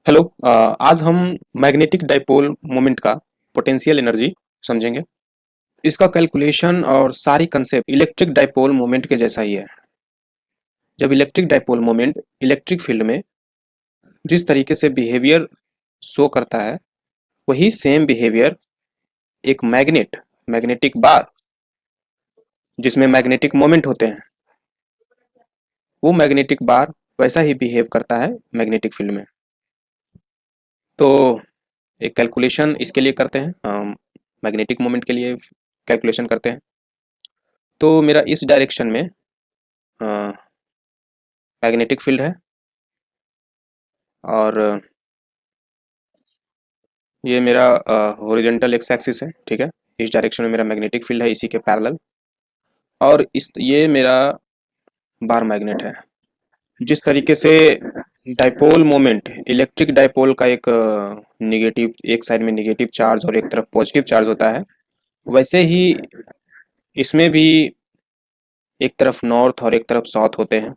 Hello. आज हम magnetic dipole moment का पोटेंशियल एनर्जी समझेंगे। इसका कैलकुलेशन और सारी कंसेप्ट इलेक्ट्रिक डाइपोल मोमेंट के जैसा ही है। जब electric dipole moment electric field में जिस तरीके से बिहेवियर शो करता है, वही सेम बिहेवियर एक मैग्नेटिक बार जिसमें मैग्नेटिक मोमेंट होते हैं, वो मैग्नेटिक बार वैसा ही बिहेव करता है मैग्नेटिक फील्ड में। तो एक कैलकुलेशन इसके लिए करते हैं, मैग्नेटिक मोमेंट के लिए कैलकुलेशन करते हैं। तो मेरा इस डायरेक्शन में मैग्नेटिक फील्ड है और ये मेरा हॉरिजॉन्टल एक्स एक्सिस है। ठीक है, इस डायरेक्शन में मेरा मैग्नेटिक फील्ड है, इसी के पैरेलल। और इस ये मेरा बार मैग्नेट है। जिस तरीके से डाइपोल मोमेंट इलेक्ट्रिक डाइपोल का एक निगेटिव, एक साइड में निगेटिव चार्ज और एक तरफ पॉजिटिव चार्ज होता है, वैसे ही इसमें भी एक तरफ नॉर्थ और एक तरफ साउथ होते हैं।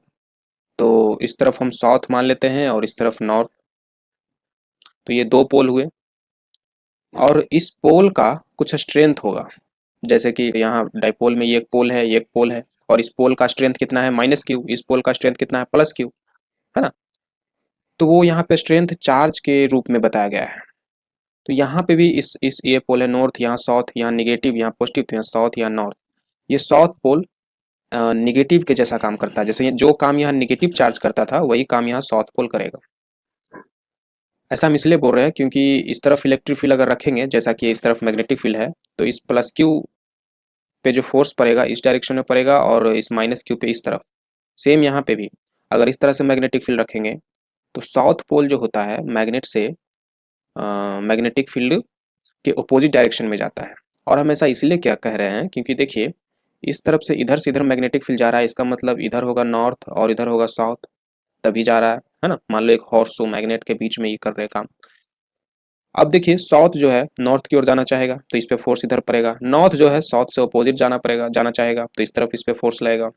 तो इस तरफ हम साउथ मान लेते हैं और इस तरफ नॉर्थ। तो ये दो पोल हुए और इस पोल का कुछ स्ट्रेंथ होगा। जैसे कि यहाँ डाइपोल में ये एक पोल है, ये एक पोल है, और इस पोल का स्ट्रेंथ कितना है, -q। इस पोल का स्ट्रेंथ कितना है, +q, है ना। तो वो यहाँ पे स्ट्रेंथ चार्ज के रूप में बताया गया है। तो यहाँ पे भी इस ये पोल है नॉर्थ, यहाँ साउथ, यहाँ निगेटिव, यहाँ पॉजिटिव, तो यहाँ साउथ, यहाँ नॉर्थ। ये साउथ पोल निगेटिव के जैसा काम करता है। जैसे जो काम यहाँ निगेटिव चार्ज करता था, वही काम यहाँ साउथ पोल करेगा। ऐसा हम इसलिए बोल रहे हैं क्योंकि इस तरफ इलेक्ट्रिक फील्ड अगर रखेंगे, जैसा कि इस तरफ मैग्नेटिक फील्ड है, तो इस +q पे जो फोर्स पड़ेगा इस डायरेक्शन में पड़ेगा और इस -q पे इस तरफ। सेम यहाँ पे भी अगर इस तरह से मैग्नेटिक फील्ड रखेंगे, तो साउथ पोल जो होता है मैग्नेट से मैग्नेटिक फील्ड के अपोजिट डायरेक्शन में जाता है। और हम ऐसा इसलिए क्या कह रहे हैं क्योंकि देखिए, इस तरफ से इधर मैग्नेटिक फील्ड जा रहा है, इसका मतलब इधर होगा नॉर्थ और इधर होगा साउथ, तभी जा रहा है ना। मान लो एक हॉर्स मैग्नेट के बीच में ये कर रहे काम। अब देखिए, साउथ जो है नॉर्थ की ओर जाना चाहेगा, तो इस पे फोर्स इधर पड़ेगा। नॉर्थ जो है साउथ से अपोजिट जाना चाहेगा, तो इस तरफ इस पे फोर्स लगेगा।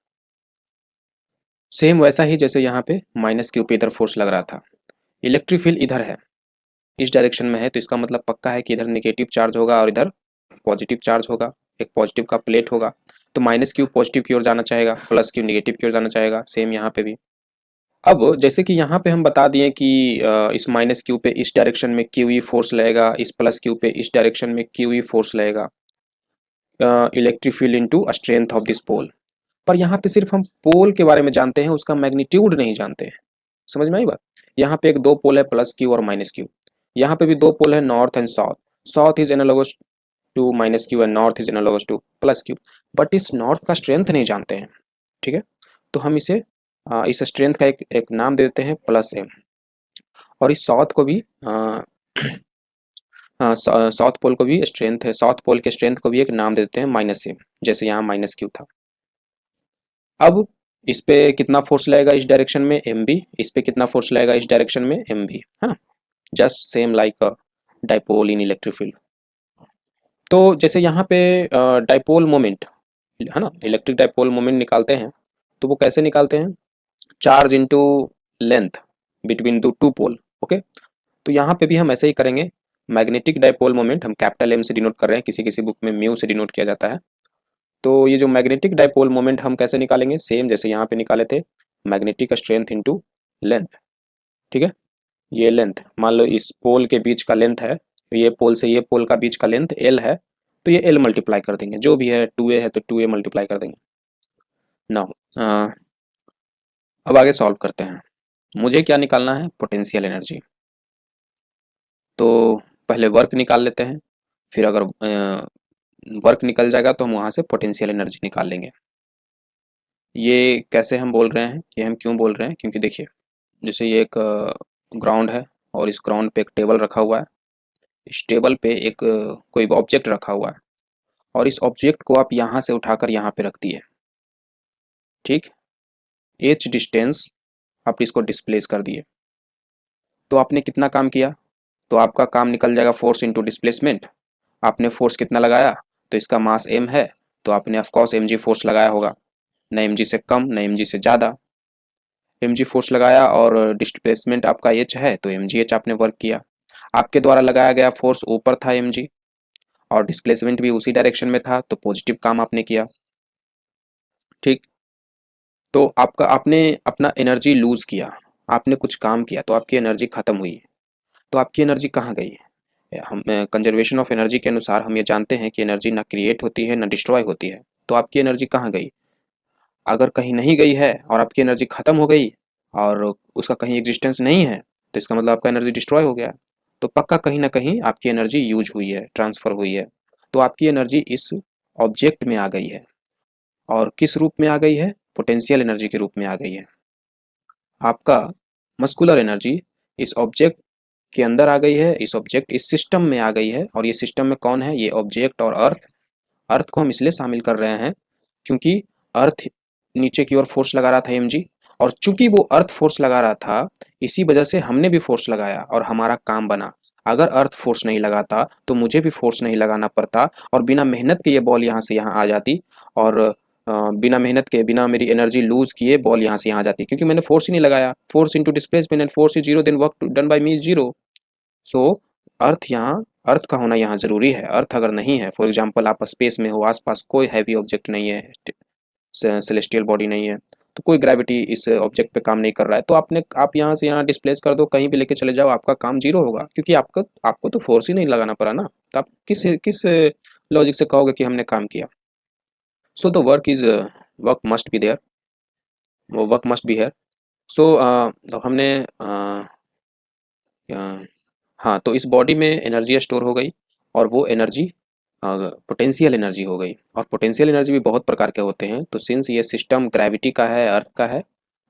सेम वैसा ही जैसे यहाँ पे -q पे इधर फोर्स लग रहा था। इलेक्ट्रिक फील्ड इधर है, इस डायरेक्शन में है, तो इसका मतलब पक्का है कि इधर नेगेटिव चार्ज होगा और इधर पॉजिटिव चार्ज होगा। एक पॉजिटिव का प्लेट होगा, तो -q पॉजिटिव की ओर जाना चाहेगा, +q नेगेटिव की ओर जाना चाहेगा। सेम यहाँ पे भी। अब जैसे कि यहाँ पे हम बता दिए कि इस -q पे इस डायरेक्शन में QE फोर्स लगेगा, इस +q पे इस डायरेक्शन में QE फोर्स लगेगा, electric field into strength of this pole. पर यहाँ पे सिर्फ हम पोल के बारे में जानते हैं, उसका मैग्नीट्यूड नहीं जानते हैं। समझ में आई बात। यहाँ पे एक दो पोल है, +q और -q। यहाँ पे भी दो पोल है, north and south. South is analogous to -q and north is analogous to +q। But इस नॉर्थ का स्ट्रेंथ नहीं जानते हैं। ठीक है, तो हम इसे इस स्ट्रेंथ का एक नाम दे देते हैं +m। और इस साउथ को भी साउथ पोल को भी स्ट्रेंथ है, साउथ पोल के स्ट्रेंथ को भी एक नाम दे देते हैं -m, जैसे यहाँ -q था। अब इस पे कितना फोर्स लगेगा इस डायरेक्शन में, mb। इस पे कितना फोर्स लगेगा इस डायरेक्शन में, mb, है ना। जस्ट सेम लाइक डाइपोल इन इलेक्ट्रिक फील्ड। तो जैसे यहाँ पे डाइपोल मोमेंट है ना, इलेक्ट्रिक डाइपोल मोमेंट निकालते हैं, तो वो कैसे निकालते हैं, चार्ज इनटू लेंथ बिटवीन दो टू पोल। ओके, तो यहाँ पे भी हम ऐसे ही करेंगे। मैग्नेटिक डाइपोल मोमेंट हम कैपिटल M से डिनोट कर रहे हैं, किसी किसी बुक में म्यू से डिनोट किया जाता है। तो ये जो मैग्नेटिक डाइपोल मोमेंट हम कैसे निकालेंगे, सेम जैसे यहाँ पे निकाले थे, मैग्नेटिक स्ट्रेंथ इनटू लेंथ। ठीक है, ये लेंथ मान लो इस पोल के बीच का लेंथ है, ये पोल से ये पोल का बीच का लेंथ L है, तो ये L मल्टीप्लाई कर देंगे, जो भी है 2a है तो 2a मल्टीप्लाई कर देंगे। नाउ अब आगे सॉल्व करते हैं। मुझे क्या निकालना है, पोटेंशियल एनर्जी। तो पहले वर्क निकाल लेते हैं, फिर अगर वर्क निकल जाएगा तो हम वहाँ से पोटेंशियल एनर्जी निकाल लेंगे। ये कैसे हम बोल रहे हैं, ये हम क्यों बोल रहे हैं, क्योंकि देखिए, जैसे ये एक ग्राउंड है और इस ग्राउंड पे एक टेबल रखा हुआ है। इस टेबल पे एक कोई ऑब्जेक्ट रखा हुआ है और इस ऑब्जेक्ट को आप यहाँ से उठाकर यहाँ पे रख दिए। ठीक, h डिस्टेंस आप इसको डिस्प्लेस कर दिए, तो आपने कितना काम किया, तो आपका काम निकल जाएगा फोर्स इंटू डिस्प्लेसमेंट। आपने फोर्स कितना लगाया, तो इसका मास m है, तो आपने ऑफकोर्स mg फोर्स लगाया होगा, न mg से कम न mg से ज़्यादा। mg फोर्स लगाया और डिस्प्लेसमेंट आपका h है तो mgh आपने वर्क किया। आपके द्वारा लगाया गया फोर्स ऊपर था mg और डिस्प्लेसमेंट भी उसी डायरेक्शन में था तो पॉजिटिव काम आपने किया। ठीक, तो आपका आपने अपना एनर्जी लूज किया, आपने कुछ काम किया तो आपकी एनर्जी खत्म हुई। तो आपकी एनर्जी कहाँ गई? हम कंजर्वेशन ऑफ एनर्जी के अनुसार हम ये जानते हैं कि एनर्जी ना क्रिएट होती है ना डिस्ट्रॉय होती है। तो आपकी एनर्जी कहाँ गई? अगर कहीं नहीं गई है और आपकी एनर्जी खत्म हो गई और उसका कहीं एग्जिस्टेंस नहीं है तो इसका मतलब आपका एनर्जी डिस्ट्रॉय हो गया। तो पक्का कहीं ना कहीं आपकी एनर्जी यूज हुई है, ट्रांसफर हुई है। तो आपकी एनर्जी इस ऑब्जेक्ट में आ गई है और किस रूप में आ गई है? पोटेंशियल एनर्जी के रूप में आ गई है। आपका मस्कुलर एनर्जी इस ऑब्जेक्ट के अंदर आ गई है, इस ऑब्जेक्ट इस सिस्टम में आ गई है। और ये सिस्टम में कौन है? ये ऑब्जेक्ट और अर्थ। अर्थ को हम इसलिए शामिल कर रहे हैं क्योंकि अर्थ नीचे की ओर फोर्स लगा रहा था mg, और चूंकि वो अर्थ फोर्स लगा रहा था इसी वजह से हमने भी फोर्स लगाया और हमारा काम बना। अगर अर्थ फोर्स नहीं लगाता तो मुझे भी फोर्स नहीं लगाना पड़ता और बिना मेहनत के ये बॉल यहाँ से यहाँ आ जाती और बिना मेहनत के, बिना मेरी एनर्जी लूज किए बॉल यहाँ से यहाँ आ जाती, क्योंकि मैंने फोर्स ही नहीं लगाया। Force into displacement and force is zero, then work done by me is zero. So earth का होना यहाँ जरूरी है। अर्थ अगर नहीं है, फॉर एग्जाम्पल आप स्पेस में हो, आसपास कोई हैवी ऑब्जेक्ट नहीं है, सेलेस्टियल बॉडी नहीं है, तो कोई ग्रेविटी इस ऑब्जेक्ट पे काम नहीं कर रहा है, तो आप यहाँ से यहाँ डिस्प्लेस कर दो, कहीं भी लेके चले जाओ, आपका काम जीरो होगा, क्योंकि आपको तो फोर्स ही नहीं लगाना पड़ा ना। तो आप किस किस लॉजिक से कहोगे कि हमने काम किया? So the work must be there, वो वर्क मस्ट बी है। सो तो हमने हाँ, तो इस बॉडी में एनर्जी स्टोर हो गई और वो एनर्जी पोटेंशियल एनर्जी हो गई। और पोटेंशियल एनर्जी भी बहुत प्रकार के होते हैं। तो सिंस ये सिस्टम ग्रेविटी का है, अर्थ का है,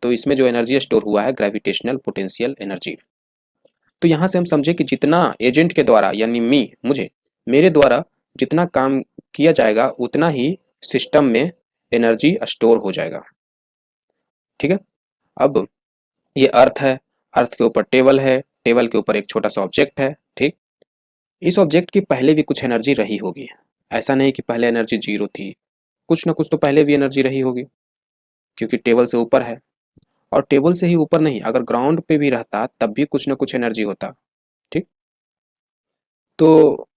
तो इसमें जो एनर्जी स्टोर हुआ है ग्रेविटेशनल पोटेंशियल एनर्जी। तो यहाँ से हम समझे कि जितना एजेंट के द्वारा यानी मुझे मेरे द्वारा जितना काम किया जाएगा उतना ही सिस्टम में एनर्जी स्टोर हो जाएगा। ठीक है, अब ये अर्थ है, अर्थ के ऊपर टेबल है, टेबल के ऊपर एक छोटा सा ऑब्जेक्ट है। ठीक, इस ऑब्जेक्ट की पहले भी कुछ एनर्जी रही होगी, ऐसा नहीं कि पहले एनर्जी जीरो थी, कुछ ना कुछ तो पहले भी एनर्जी रही होगी, क्योंकि टेबल से ऊपर है। और टेबल से ही ऊपर नहीं, अगर ग्राउंड पे भी रहता तब भी कुछ ना कुछ एनर्जी होता। ठीक, तो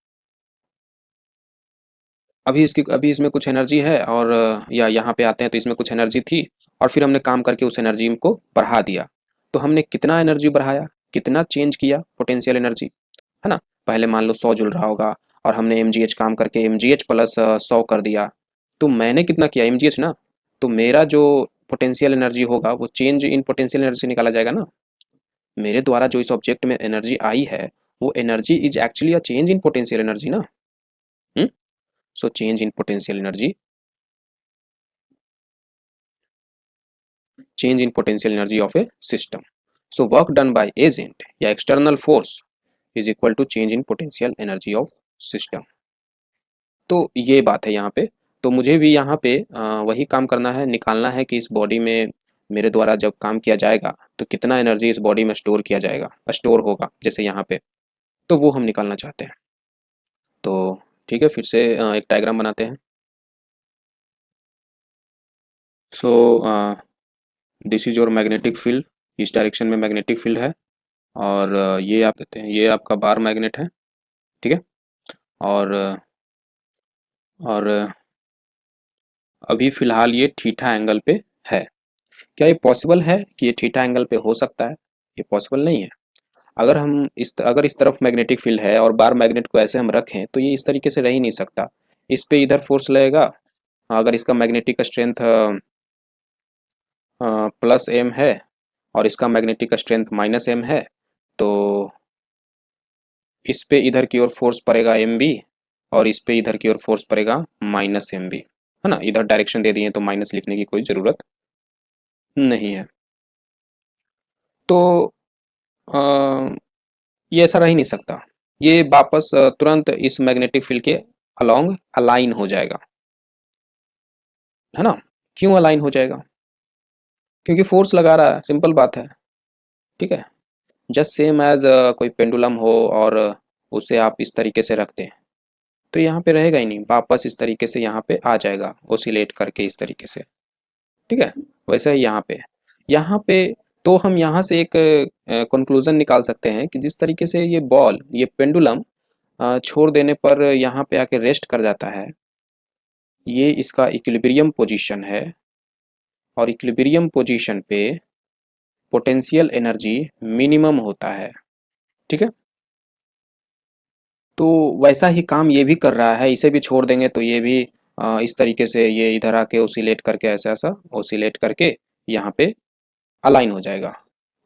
अभी इसमें कुछ एनर्जी है और या यहाँ पे आते हैं तो इसमें कुछ एनर्जी थी और फिर हमने काम करके उस एनर्जी को बढ़ा दिया। तो हमने कितना एनर्जी बढ़ाया, कितना चेंज किया पोटेंशियल एनर्जी, है ना? पहले मान लो 100 जूल रहा होगा और हमने mgh काम करके mgh प्लस 100 कर दिया, तो मैंने कितना किया? mgh ना। तो मेरा जो पोटेंशियल एनर्जी होगा वो चेंज इन पोटेंशियल एनर्जी से निकाला जाएगा ना। मेरे द्वारा जो इस ऑब्जेक्ट में एनर्जी आई है वो energy is actually a change in potential energy ना। So change in potential energy, change in potential energy of a system. So work done by agent या external force is equal to change in potential energy of system. तो ये बात है यहाँ पे। तो मुझे भी यहाँ पे वही काम करना है, निकालना है कि इस बॉडी में मेरे द्वारा जब काम किया जाएगा तो कितना एनर्जी इस बॉडी में स्टोर किया जाएगा, स्टोर होगा जैसे यहाँ पे, तो वो हम निकालना चाहते हैं। तो ठीक है, फिर से एक डायग्राम बनाते हैं। So this is your magnetic field, इस डायरेक्शन में मैग्नेटिक फील्ड है और ये आप देते हैं, ये आपका बार मैग्नेट है। ठीक है, और और अभी फिलहाल ये थीटा एंगल पे है। क्या ये पॉसिबल है कि ये थीटा एंगल पे हो सकता है? ये पॉसिबल नहीं है। अगर इस तरफ मैग्नेटिक फील्ड है और बार मैग्नेट को ऐसे हम रखें तो ये इस तरीके से रह ही नहीं सकता। इस पे इधर फोर्स लगेगा। अगर इसका मैग्नेटिक स्ट्रेंथ प्लस एम है और इसका मैग्नेटिक स्ट्रेंथ माइनस एम है, तो इस पे इधर की ओर फोर्स पड़ेगा एम बी और इस पे इधर की ओर फोर्स पड़ेगा माइनस एम बी, है ना? इधर डायरेक्शन दे दिए तो माइनस लिखने की कोई ज़रूरत नहीं है। तो अ, ये ऐसा रह ही नहीं सकता। ये वापस तुरंत इस मैग्नेटिक फील्ड के अलोंग अलाइन हो जाएगा, है ना? क्यों अलाइन हो जाएगा? क्योंकि फोर्स लगा रहा है, सिंपल बात है। ठीक है, जस्ट सेम एज कोई पेंडुलम हो और उसे आप इस तरीके से रखते हैं तो यहाँ पे रहेगा ही नहीं, वापस इस तरीके से यहाँ पे आ जाएगा, ओसिलेट करके इस तरीके से। ठीक है, वैसे ही यहाँ पे तो हम यहाँ से एक कंक्लूजन निकाल सकते हैं कि जिस तरीके से ये बॉल, ये पेंडुलम छोड़ देने पर यहाँ पे आके रेस्ट कर जाता है, ये इसका इक्विलिब्रियम पोजीशन है, और इक्विलिब्रियम पोजीशन पे पोटेंशियल एनर्जी मिनिमम होता है। ठीक है, तो वैसा ही काम ये भी कर रहा है। इसे भी छोड़ देंगे तो ये भी इस तरीके से ये इधर आके ओसिलेट करके ऐसा ऐसा ओसिलेट करके यहाँ पे अलाइन हो जाएगा।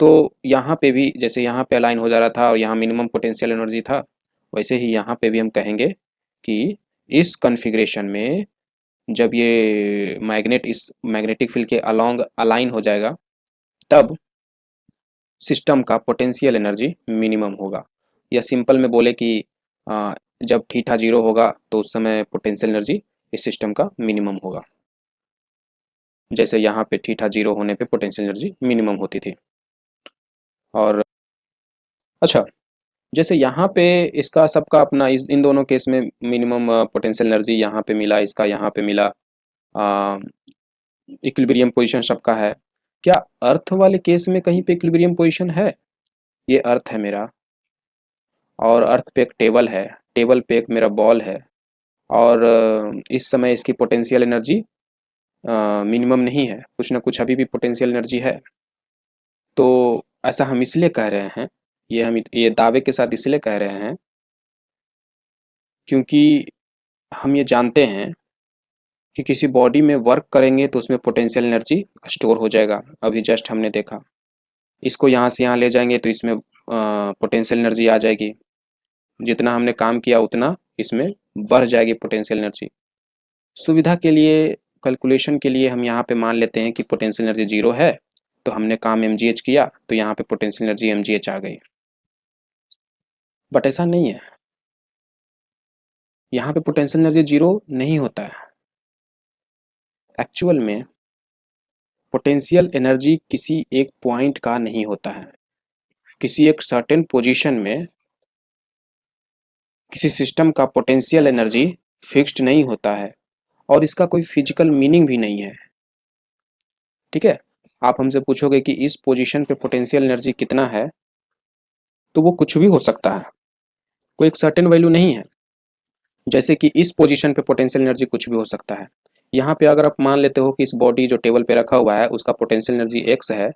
तो यहाँ पे भी जैसे यहाँ पे अलाइन हो जा रहा था और यहाँ मिनिमम पोटेंशियल एनर्जी था, वैसे ही यहाँ पे भी हम कहेंगे कि इस कॉन्फ़िगरेशन में जब ये मैग्नेट इस मैग्नेटिक फील्ड के अलोंग अलाइन हो जाएगा, तब सिस्टम का पोटेंशियल एनर्जी मिनिमम होगा। या सिंपल में बोले कि जब थीटा 0 होगा तो उस समय पोटेंशियल एनर्जी इस सिस्टम का मिनिमम होगा। जैसे यहाँ पे थीटा 0 होने पे पोटेंशियल एनर्जी मिनिमम होती थी। और अच्छा, जैसे यहाँ पे इसका सबका अपना इन दोनों केस में मिनिमम पोटेंशियल एनर्जी यहाँ पे मिला, इसका यहाँ पे मिला, इक्विलिब्रियम पोजीशन सबका है। क्या अर्थ वाले केस में कहीं पे इक्विलिब्रियम पोजीशन है? ये अर्थ है मेरा, और अर्थ पे एक टेबल है, टेबल पे एक मेरा बॉल है, और इस समय इसकी पोटेंशियल एनर्जी मिनिमम नहीं है, कुछ ना कुछ अभी भी पोटेंशियल एनर्जी है। तो ऐसा हम इसलिए कह रहे हैं, ये दावे के साथ इसलिए कह रहे हैं क्योंकि हम ये जानते हैं कि किसी बॉडी में वर्क करेंगे तो उसमें पोटेंशियल एनर्जी स्टोर हो जाएगा। अभी जस्ट हमने देखा, इसको यहाँ से यहाँ ले जाएंगे तो इसमें पोटेंशियल एनर्जी आ जाएगी। जितना हमने काम किया उतना इसमें बढ़ जाएगी पोटेंशियल एनर्जी। सुविधा के लिए, कैलकुलेशन के लिए हम यहाँ पे मान लेते हैं कि पोटेंशियल एनर्जी 0 है, तो हमने काम mgh किया तो यहाँ पे पोटेंशियल एनर्जी mgh आ गई। बट ऐसा नहीं है, यहाँ पे पोटेंशियल एनर्जी 0 नहीं होता है। एक्चुअल में पोटेंशियल एनर्जी किसी एक पॉइंट का नहीं होता है। किसी एक सर्टेन पोजीशन में किसी सिस्टम का पोटेंशियल एनर्जी फिक्स्ड नहीं होता है, और इसका कोई फिजिकल मीनिंग भी नहीं है। ठीक है, आप हमसे पूछोगे कि इस पोजीशन पे पोटेंशियल एनर्जी कितना है, तो वो कुछ भी हो सकता है, कोई एक सर्टेन वैल्यू नहीं है। जैसे कि इस पोजीशन पे पोटेंशियल एनर्जी कुछ भी हो सकता है। यहाँ पे अगर आप मान लेते हो कि इस बॉडी जो टेबल पे रखा हुआ है उसका पोटेंशियल एनर्जी x है,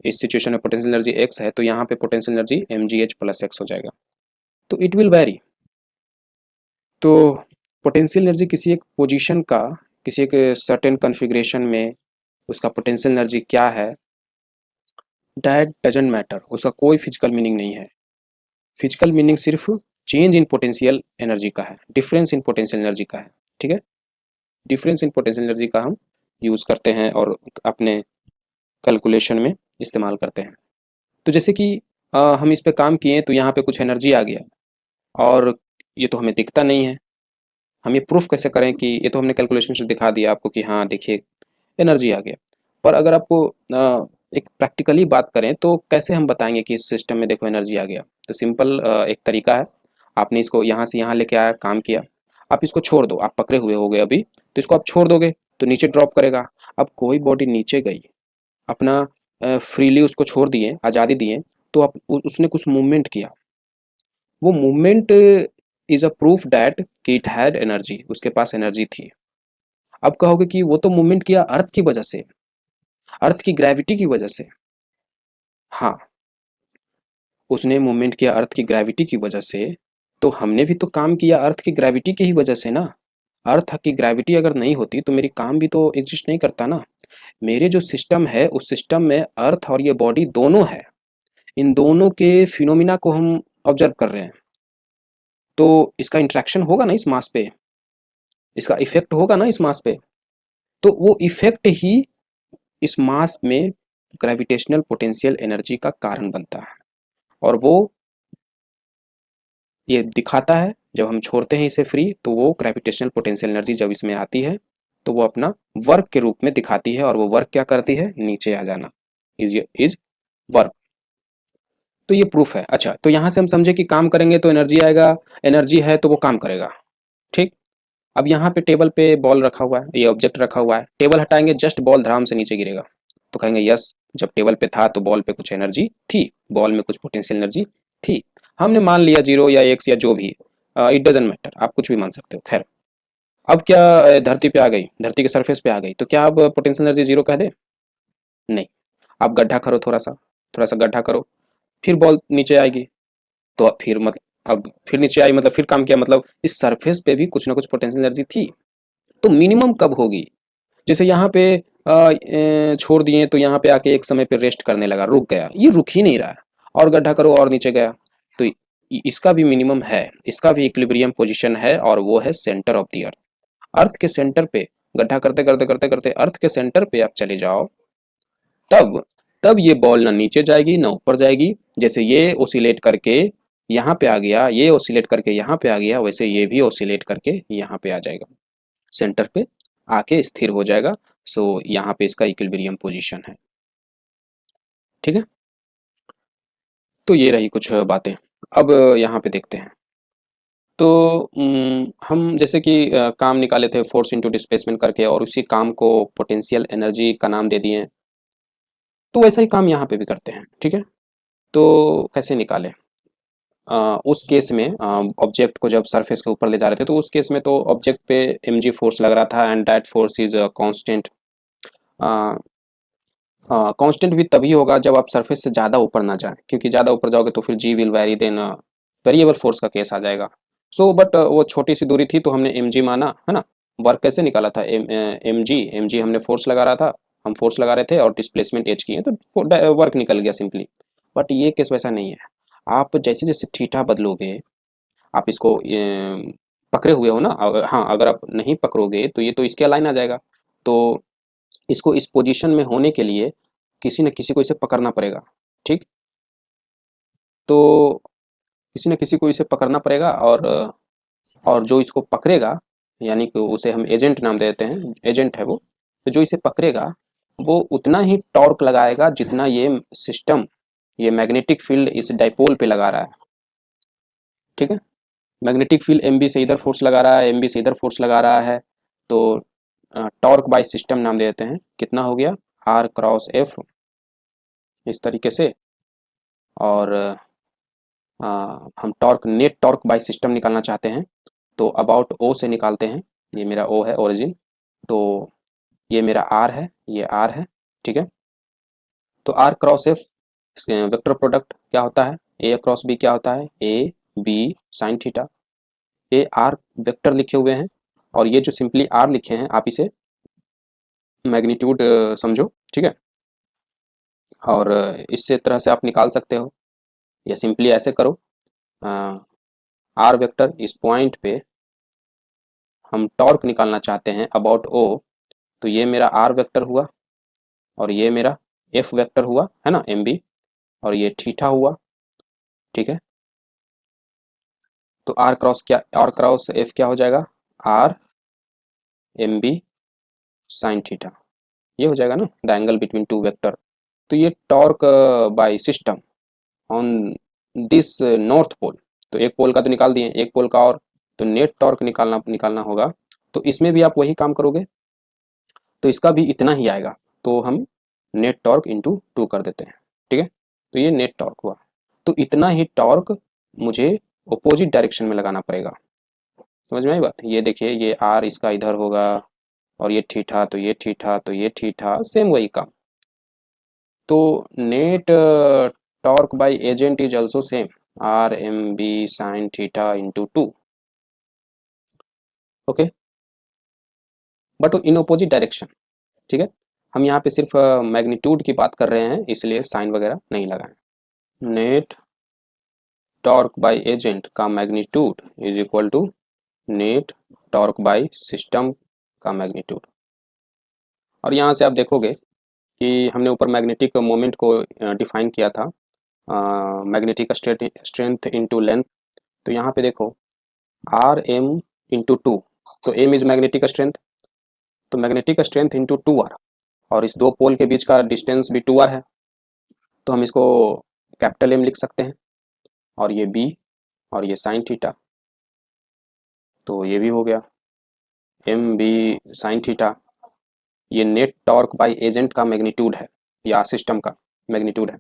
इस सिचुएशन में पोटेंशियल एनर्जी x है, तो यहाँ पे potential energy mgh plus x हो जाएगा। तो इट विल वेरी। तो पोटेंशियल एनर्जी किसी एक पोजीशन का, किसी एक सर्टेन कॉन्फ़िगरेशन में उसका पोटेंशियल एनर्जी क्या है, दैट डजंट मैटर, उसका कोई फिजिकल मीनिंग नहीं है। फिजिकल मीनिंग सिर्फ चेंज इन पोटेंशियल एनर्जी का है, डिफरेंस इन पोटेंशियल एनर्जी का है। ठीक है, डिफरेंस इन पोटेंशियल एनर्जी का हम यूज़ करते हैं और अपने कैलकुलेशन में इस्तेमाल करते हैं। तो जैसे कि हम इस पे काम किए तो यहाँ पे कुछ एनर्जी आ गया, और ये तो हमें दिखता नहीं है। हम ये प्रूफ कैसे करें कि ये तो हमने कैलकुलेशन से दिखा दिया आपको कि हाँ देखिए एनर्जी आ गया, पर अगर आपको एक प्रैक्टिकली बात करें तो कैसे हम बताएंगे कि इस सिस्टम में देखो एनर्जी आ गया? तो सिंपल एक तरीका है, आपने इसको यहाँ से यहाँ लेके आया, काम किया, आप इसको छोड़ दो, आप पकड़े हुए हो गए अभी, तो इसको आप छोड़ दोगे तो नीचे ड्रॉप करेगा। अब कोई बॉडी नीचे गई, अपना फ्रीली उसको छोड़ दिए, आज़ादी दिए, तो आप उसने कुछ मूवमेंट किया, वो movement is a proof that कि इट हैड एनर्जी, उसके पास एनर्जी थी। अब कहोगे कि वो तो मूवमेंट किया अर्थ की वजह से, अर्थ की ग्रेविटी की वजह से। हाँ, उसने मूवमेंट किया अर्थ की ग्रेविटी की वजह से, तो हमने भी तो काम किया अर्थ की ग्रेविटी की ही वजह से ना। अर्थ की ग्रेविटी अगर नहीं होती तो मेरी काम भी तो एग्जिस्ट नहीं करता ना। मेरे जो सिस्टम है उस सिस्टम में अर्थ और ये बॉडी दोनों है, इन दोनों के फिनोमिना को हम ऑब्जर्व कर रहे हैं, तो इसका इंट्रैक्शन होगा ना इस मास पे, इसका इफेक्ट होगा ना इस मास पे, तो वो इफेक्ट ही इस मास में ग्रेविटेशनल पोटेंशियल एनर्जी का कारण बनता है, और वो ये दिखाता है जब हम छोड़ते हैं इसे फ्री, तो वो ग्रेविटेशनल पोटेंशियल एनर्जी जब इसमें आती है तो वो अपना वर्क के रूप में दिखाती है, और वो वर्क क्या करती है? नीचे आ जाना, इज वर्क। तो ये प्रूफ है। अच्छा, तो यहाँ से हम समझे कि काम करेंगे तो एनर्जी आएगा, एनर्जी है तो वो काम करेगा। ठीक, अब यहाँ पे टेबल पे बॉल रखा हुआ है, ये ऑब्जेक्ट रखा हुआ है, टेबल हटाएंगे जस्ट बॉल धड़ाम से नीचे गिरेगा, तो कहेंगे यस जब टेबल पे था तो बॉल पे कुछ एनर्जी थी, बॉल में कुछ पोटेंशियल एनर्जी थी। हमने मान लिया 0 या x या जो भी, इट डजंट मैटर, आप कुछ भी मान सकते हो। खैर, अब क्या धरती पे आ गई, धरती के सरफेस पे आ गई, तो क्या अब पोटेंशियल एनर्जी 0 कह दे? नहीं। आप गड्ढा करो, थोड़ा सा गड्ढा करो, फिर बॉल नीचे आएगी, तो फिर मतलब अब फिर नीचे आई, मतलब फिर काम किया, मतलब इस सरफेस पे भी कुछ ना कुछ पोटेंशियल एनर्जी थी। तो मिनिमम कब होगी? जैसे यहाँ पे छोड़ दिए तो यहाँ पे आके एक समय पे रेस्ट करने लगा, रुक गया, ये रुक ही नहीं रहा है, और गड्ढा करो और नीचे गया, तो इसका भी मिनिमम है, इसका भी इक्विलिब्रियम पोजीशन है, और वो है सेंटर ऑफ द अर्थ। अर्थ के सेंटर पे गड्ढा करते करते करते करते अर्थ के सेंटर पे आप चले जाओ, तब तब ये बॉल ना नीचे जाएगी ना ऊपर जाएगी। जैसे ये ओसिलेट करके यहाँ पे आ गया, ये ओसिलेट करके यहाँ पे आ गया, वैसे ये भी ओसिलेट करके यहाँ पे आ जाएगा, सेंटर पे आके स्थिर हो जाएगा। सो यहाँ पे इसका इक्विलिब्रियम पोजीशन है। ठीक है, तो ये रही कुछ बातें। अब यहाँ पे देखते हैं। तो हम जैसे कि काम निकाले थे फोर्स इनटू डिस्प्लेसमेंट करके, और उसी काम को पोटेंशियल एनर्जी का नाम दे दिए, तो वैसा ही काम यहाँ पे भी करते हैं। ठीक है, तो कैसे निकाले? उस केस में ऑब्जेक्ट को जब सरफेस के ऊपर ले जा रहे थे, तो उस केस में तो ऑब्जेक्ट पे mg फोर्स लग रहा था, and that force is constant. Constant भी तभी होगा जब आप सरफेस से ज़्यादा ऊपर ना जाएं, क्योंकि ज़्यादा ऊपर जाओगे तो फिर g will vary, then variable force का केस आ जाएगा। सो बट वो छोटी सी दूरी थी तो हमने mg माना, है ना। वर्क कैसे निकाला था? mg हमने फोर्स लगा रहा था, हम फोर्स लगा रहे थे और डिस्प्लेसमेंट h किए, तो वर्क निकल गया सिंपली। बट ये केस वैसा नहीं है। आप जैसे जैसे थीटा बदलोगे, आप इसको पकड़े हुए हो ना, हाँ, अगर आप नहीं पकड़ोगे तो ये तो इसके अलाइन आ जाएगा। तो इसको इस पोजीशन में होने के लिए किसी न किसी को इसे पकड़ना पड़ेगा। ठीक, तो किसी न किसी को इसे पकड़ना पड़ेगा, और जो इसको पकड़ेगा, यानी कि उसे हम एजेंट नाम देते हैं, एजेंट है वो, तो जो इसे पकड़ेगा वो उतना ही टॉर्क लगाएगा जितना ये सिस्टम, ये मैग्नेटिक फील्ड इस डाइपोल पे लगा रहा है। ठीक है, मैग्नेटिक फील्ड एम बी से इधर फोर्स लगा रहा है, एम बी से इधर फोर्स लगा रहा है, तो टॉर्क बाय सिस्टम नाम दे देते हैं। कितना हो गया? आर क्रॉस एफ, इस तरीके से। और हम torque, net torque by system निकालना चाहते हैं, तो अबाउट ओ से निकालते हैं। ये मेरा ओ है, ओरिजिन, तो ये मेरा आर है, ये आर है। ठीक है, तो R cross F vector product क्या होता है? ए क्रॉस बी क्या होता है? A B sine theta. ये आर वेक्टर लिखे हुए हैं, और ये जो सिंपली आर लिखे हैं, आप इसे मैग्नीट्यूड समझो। ठीक है, और इससे तरह से आप निकाल सकते हो, या सिंपली ऐसे करो, आर वेक्टर इस पॉइंट पे हम टॉर्क निकालना चाहते हैं अबाउट ओ, तो ये मेरा आर वेक्टर हुआ, और ये मेरा एफ वेक्टर हुआ, है ना, एम बी, और ये थीटा हुआ। ठीक है, तो आर क्रॉस क्या, आर क्रॉस एफ क्या हो जाएगा? R M B sine theta, ये हो जाएगा ना, the angle between two vector. तो ये torque by system on this north pole, तो एक पोल का तो निकाल दिए, एक पोल का और, तो नेट टॉर्क निकालना निकालना होगा। तो इसमें भी आप वही काम करोगे, तो इसका भी इतना ही आएगा, तो हम नेट टॉर्क इंटू 2 कर देते हैं। ठीक है, तो ये नेट टॉर्क हुआ, तो इतना ही टॉर्क मुझे अपोजिट डायरेक्शन में लगाना पड़ेगा। समझ में आई बात? ये देखिए, ये आर इसका इधर होगा, और ये थीटा, तो ये थीटा, तो ये थीटा, सेम वही काम। तो net torque by agent is also same, R M B sine theta into 2। Okay, but in opposite direction. ठीक है, हम यहाँ पे सिर्फ मैग्नीट्यूड की बात कर रहे हैं, इसलिए साइन वगैरह नहीं लगाएं। नेट टॉर्क बाय एजेंट का magnitude is equal to net torque by system का मैग्नीट्यूड। और यहाँ से आप देखोगे कि हमने ऊपर मैग्नेटिक मोमेंट को डिफाइन किया था, मैग्नेटिक स्ट्रेंथ इनटू लेंथ। तो यहाँ पे देखो, आर एम इंटू 2, तो एम इज मैग्नेटिक स्ट्रेंथ, तो मैग्नेटिक स्ट्रेंथ इंटू 2 आर, और इस दो पोल के बीच का डिस्टेंस भी 2 आर है, तो हम इसको कैपिटल एम लिख सकते हैं, और ये बी, और ये साइन थीटा, तो ये भी हो गया एम बी साइन थीटा। ये नेट टॉर्क बाय एजेंट का मैग्नीट्यूड है, या सिस्टम का मैग्नीट्यूड है।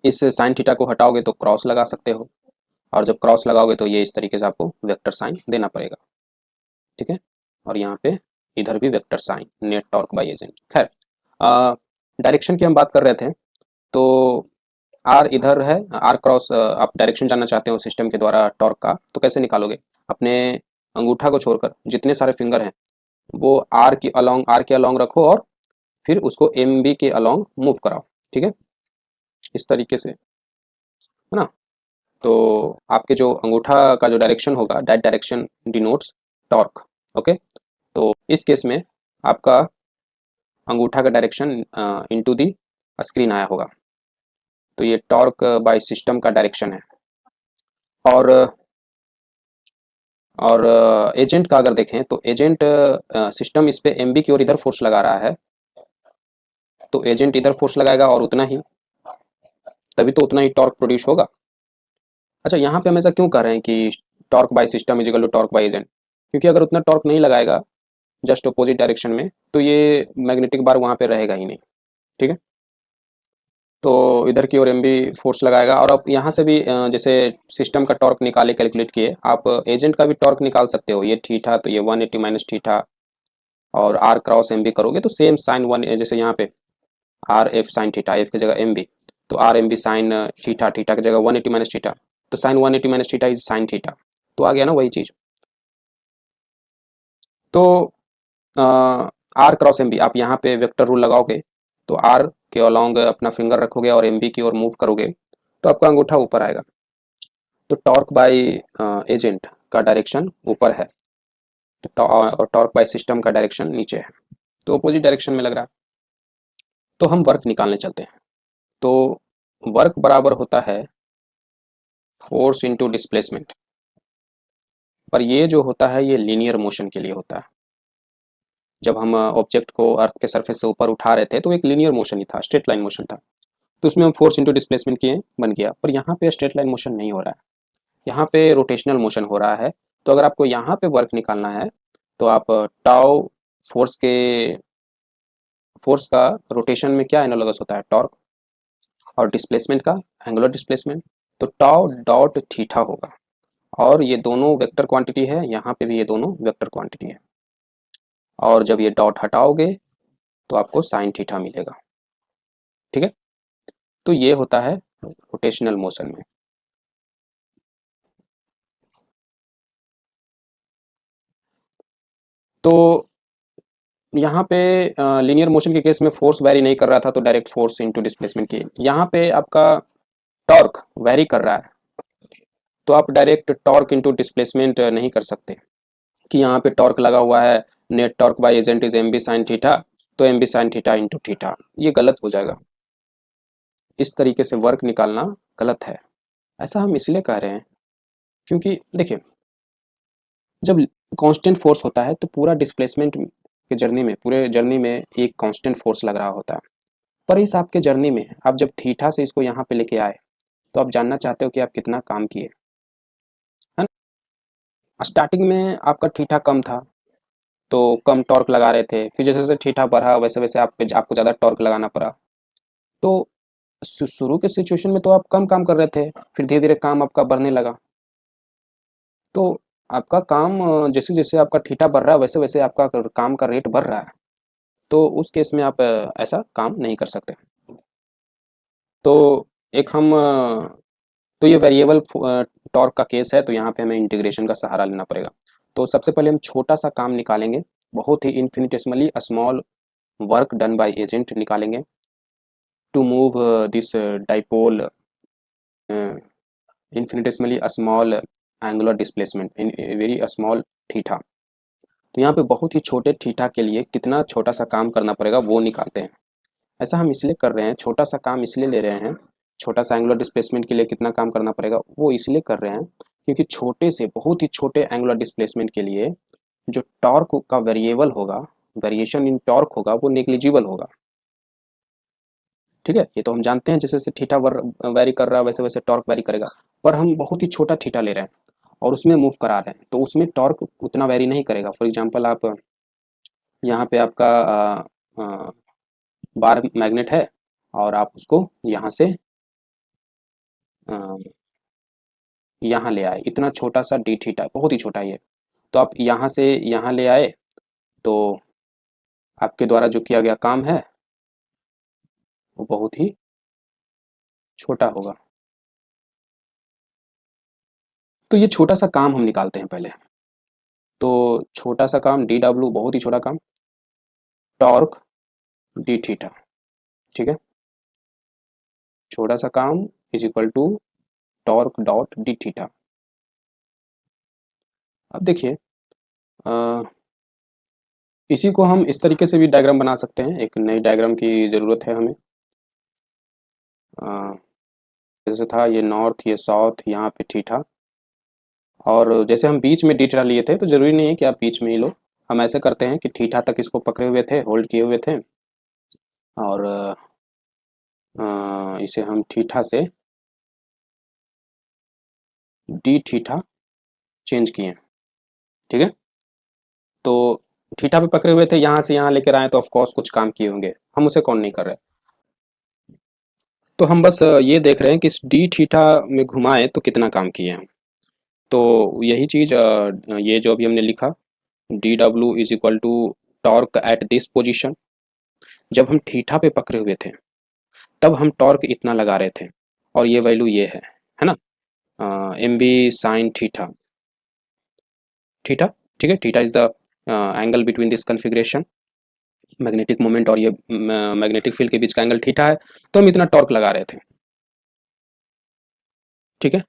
इस साइन थीटा को हटाओगे तो क्रॉस लगा सकते हो, और जब क्रॉस लगाओगे तो ये इस तरीके से आपको वेक्टर साइन देना पड़ेगा, ठीक है। और यहाँ पे इधर भी vector sign net torque by agent. खैर, डायरेक्शन की हम बात कर रहे थे, तो आर इधर है, आर क्रॉस, आप डायरेक्शन जानना चाहते हो सिस्टम के द्वारा टॉर्क का, तो कैसे निकालोगे? अपने अंगूठा को छोड़कर जितने सारे फिंगर हैं वो आर के अलोंग रखो, और फिर उसको एम बी के अलोंग मूव कराओ, ठीक है, इस तरीके से, है ना। तो आपके जो अंगूठा का जो डायरेक्शन होगा, that direction denotes torque. Okay, तो इस केस में आपका अंगूठा का डायरेक्शन इनटू दी स्क्रीन आया होगा, तो ये टॉर्क बाय सिस्टम का डायरेक्शन है। और एजेंट का अगर देखें तो एजेंट सिस्टम इस पे एम बी की ओर इधर फोर्स लगा रहा है, तो एजेंट इधर फोर्स लगाएगा और उतना ही, तभी तो उतना ही टॉर्क प्रोड्यूस होगा। अच्छा, यहाँ पे हम ऐसा क्यों कह रहे हैं कि torque by system is equal to torque by agent? क्योंकि अगर उतना टॉर्क नहीं लगाएगा जस्ट अपोजिट डायरेक्शन में, तो ये मैग्नेटिक बार वहाँ पे रहेगा ही नहीं, ठीक है। तो इधर की ओर एम बी फोर्स लगाएगा, और अब यहाँ से भी जैसे सिस्टम का टॉर्क निकाले, कैलकुलेट किए, आप एजेंट का भी टॉर्क निकाल सकते हो। ये थीटा, तो ये 180 माइनस थीटा, और आर क्रॉस एम बी करोगे तो सेम साइन वन, जैसे यहाँ पे R F sine theta, F की जगह एम बी, तो R M B sine theta, theta की जगह 180 माइनस थीटा, तो sine 180 minus theta is sine theta, तो आ गया ना वही चीज। तो आर क्रॉस एम बी, आप यहाँ पे वेक्टर रूल लगाओगे, तो आर के अलॉन्ग अपना फिंगर रखोगे और एम बी की ओर मूव करोगे, तो आपका अंगूठा ऊपर आएगा। तो टॉर्क बाय एजेंट का डायरेक्शन ऊपर है, तो और टॉर्क बाय सिस्टम का डायरेक्शन नीचे है, तो अपोजिट डायरेक्शन में लग रहा है। तो हम वर्क निकालने चलते हैं। तो वर्क बराबर होता है फोर्स इनटू डिस्प्लेसमेंट, पर ये जो होता है ये लीनियर मोशन के लिए होता है। जब हम ऑब्जेक्ट को अर्थ के सरफेस से ऊपर उठा रहे थे तो एक लीनियर मोशन ही था, स्ट्रेट लाइन मोशन था, तो उसमें हम फोर्स इनटू डिस्प्लेसमेंट किए, बन गया। पर यहाँ पे स्ट्रेट लाइन मोशन नहीं हो रहा है, यहाँ पे रोटेशनल मोशन हो रहा है। तो अगर आपको यहाँ पे वर्क निकालना है तो आप टाउ फोर्स के, फोर्स का रोटेशन में क्या एनालॉगस होता है? टॉर्क, और डिस्प्लेसमेंट का एंगुलर डिस्प्लेसमेंट, तो टाउ डॉट थीटा होगा। और ये दोनों वेक्टर क्वांटिटी है, यहाँ पे भी ये दोनों वेक्टर क्वांटिटी है, और जब ये डॉट हटाओगे तो आपको साइन थीटा मिलेगा, ठीक है। तो ये होता है रोटेशनल मोशन में। तो यहाँ पे लीनियर मोशन के केस में फोर्स वेरी नहीं कर रहा था, तो डायरेक्ट फोर्स इनटू डिस्प्लेसमेंट की। यहाँ पे आपका टॉर्क वेरी कर रहा है, तो आप डायरेक्ट टॉर्क इनटू डिस्प्लेसमेंट नहीं कर सकते, कि यहाँ पे टॉर्क लगा हुआ है, net torque by agent is M B sine theta, तो M B sine theta into theta, ये गलत हो जाएगा। इस तरीके से वर्क निकालना गलत है। ऐसा हम इसलिए कह रहे हैं क्योंकि देखिए, जब कांस्टेंट फोर्स होता है तो पूरा डिस्प्लेसमेंट के जर्नी में, पूरे जर्नी में एक कांस्टेंट फोर्स लग रहा होता है। पर इस आपके जर्नी में आप जब थीटा से इसको यहाँ पे लेके आए, तो आप जानना चाहते हो कि आप कितना काम किए, है ना। स्टार्टिंग में आपका थीटा कम था तो कम टॉर्क लगा रहे थे, फिर जैसे जैसे थीटा बढ़ा वैसे वैसे आपको ज़्यादा टॉर्क लगाना पड़ा। तो शुरू के सिचुएशन में तो आप कम काम कर रहे थे, फिर धीरे धीरे काम आपका बढ़ने लगा, तो आपका काम जैसे जैसे आपका थीटा बढ़ रहा है वैसे वैसे आपका काम का रेट बढ़ रहा है, तो उस केस में आप ऐसा काम नहीं कर सकते। तो एक हम तो ये वेरिएबल टॉर्क का केस है, तो यहाँ पे हमें इंटीग्रेशन का सहारा लेना पड़ेगा। तो सबसे पहले हम छोटा सा काम निकालेंगे, बहुत ही infinitesimally small work done by agent निकालेंगे to move this dipole infinitesimally small angular displacement in a very small theta. तो यहाँ पे बहुत ही छोटे थीटा के लिए कितना छोटा सा काम करना पड़ेगा वो निकालते हैं। ऐसा हम इसलिए कर रहे हैं, छोटा सा काम इसलिए ले रहे हैं, छोटा सा एंगुलर डिस्प्लेसमेंट के लिए कितना काम करना पड़ेगा वो इसलिए कर रहे हैं क्योंकि छोटे से बहुत ही छोटे एंगुलर डिस्प्लेसमेंट के लिए जो टॉर्क का वेरिएबल होगा, वेरिएशन इन टॉर्क होगा, वो नेग्लिजिबल होगा, ठीक है। ये तो हम जानते हैं, जैसे जैसे थीटा वेरी कर रहा है वैसे वैसे टॉर्क वेरी करेगा। पर हम बहुत ही छोटा थीटा ले रहे हैं और उसमें मूव करा रहे हैं, तो उसमें टॉर्क उतना वेरी नहीं करेगा। फॉर एग्जांपल आप यहाँ पे आपका बार मैग्नेट है और आप उसको यहाँ से यहाँ ले आए, इतना छोटा सा डी थीटा, बहुत ही छोटा ये। तो आप यहाँ से यहाँ ले आए तो आपके द्वारा जो किया गया काम है वो बहुत ही छोटा होगा। तो ये छोटा सा काम हम निकालते हैं पहले। तो छोटा सा काम डी डब्ल्यू, बहुत ही छोटा काम, टॉर्क डी थीटा, ठीक है। छोटा सा काम is equal to torque dot D theta. अब देखिए, इसी को हम इस तरीके से भी डायग्राम बना सकते हैं। एक नई डायग्राम की ज़रूरत है हमें। जैसे था ये नॉर्थ, ये साउथ, यहाँ पे थीटा, और जैसे हम बीच में डी थीटा लिए थे तो ज़रूरी नहीं है कि आप बीच में ही लो। हम ऐसे करते हैं कि थीटा तक इसको पकड़े हुए थे, होल्ड किए हुए थे, और इसे हम थीटा से डी थीटा चेंज किए, ठीक है। तो थीटा पे पकड़े हुए थे, यहाँ से यहाँ लेकर आए तो ऑफ कोर्स कुछ काम किए होंगे, हम उसे कौन नहीं कर रहे। तो हम बस ये देख रहे हैं कि इस डी थीटा में घुमाए तो कितना काम किए हम। तो यही चीज़ ये जो अभी हमने लिखा, D W is equal to torque at this position. जब हम थीटा पे पकड़े हुए थे तब हम टॉर्क इतना लगा रहे थे, और ये वैल्यू ये है ना, M B sine theta, theta, ठीक है। Theta is the angle between this configuration, magnetic moment और ये मैग्नेटिक फील्ड के बीच का एंगल थीटा है। तो हम इतना टॉर्क लगा रहे थे, ठीक है।